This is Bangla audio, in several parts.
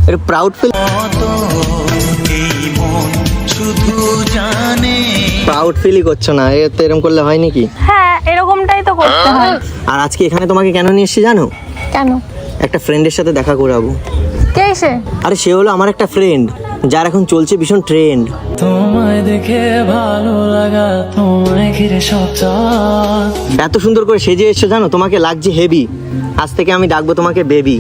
এটা প্রাউড ফিল প্রাউড ফিলই করছো না, এ তো এরকম করলে হয় নাকি? হ্যাঁ, এরকমটাই তো করতে হয়। আর আজকে এখানে তোমাকে কেন নিয়ে এসেছি জানো? কেন? একটা ফ্রেন্ডের সাথে দেখা করাবো। কে সে? আরে সে হলো আমার একটা ফ্রেন্ড, যার এখন চলছে ভীষণ ট্রেন্ড। তোমায় দেখে ভালো লাগা, তোমায় ঘিরে সব চাঁদ। এত সুন্দর করে সেজে এসছো জানো, তোমাকে লাগছে হেভি। আজ থেকে আমি ডাকবো তোমাকে বেবি।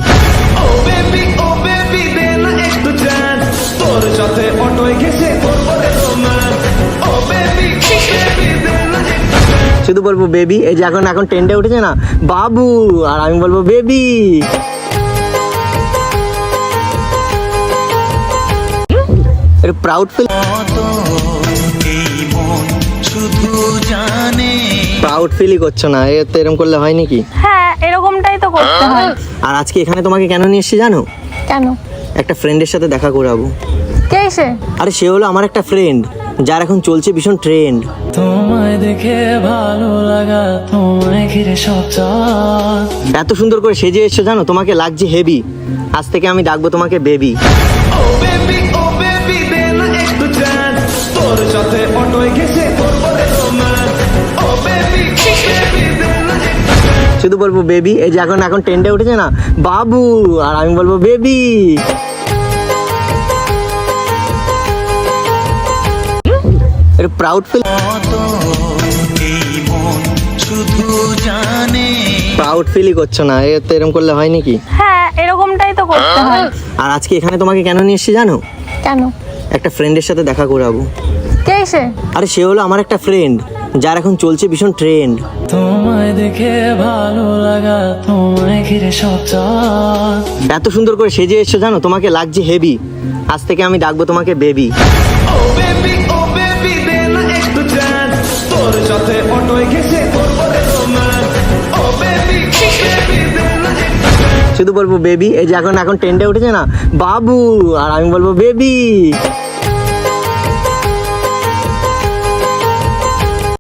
শুধু বলবো বেবি। এই যে এখন এখন ট্রেন্ডে উঠেছে না বাবু, আর আমি বলবো বেবি। এটা প্রাউড ফিল প্রাউড ফিলই করছো না, এ তো এরকম করলে হয় নাকি? হ্যাঁ, এরকমটাই তো করতে হয়। আর আজকে এখানে তোমাকে কেন নিয়ে এসেছি জানো? কেন? একটা ফ্রেন্ডের সাথে দেখা করাবো। কে সে? আরে সে হলো আমার একটা ফ্রেন্ড, যার এখন চলছে ভীষণ ট্রেন্ড। তোমায় দেখে ভালো লাগা, তোমায় ঘিরে সব চাঁদ। এত সুন্দর করে সেজে এসছো জানো, তোমাকে লাগছে হেভি। আজ থেকে আমি ডাকবো তোমাকে বেবি। শুধু বলবো বেবি। এই যে এখন এখন ট্রেন্ডে উঠেছে না বাবু, আর আমি বলবো বেবি। এটা প্রাউড ফিল প্রাউড ফিলই করছো না, এ তো এরকম করলে হয় নাকি? হ্যাঁ, এরকমটাই তো করতে হয়। আর আজকে এখানে তোমাকে কেন নিয়ে এসেছি জানো? কেন? একটা ফ্রেন্ডের সাথে দেখা করাবো। কে সে? আরে সে হলো আমার একটা ফ্রেন্ড, যার এখন চলছে ভীষণ ট্রেন্ড। তোমায় দেখে ভালো লাগা, তোমায় ঘিরে সব চাঁদ। এত সুন্দর করে সেজে এসছো জানো, তোমাকে লাগছে হেভি। আজ থেকে আমি ডাকবো তোমাকে বেবি। শুধু বলবো বেবি। এই যে এখন এখন ট্রেন্ডে উঠেছে না বাবু, আর আমি বলবো বেবি।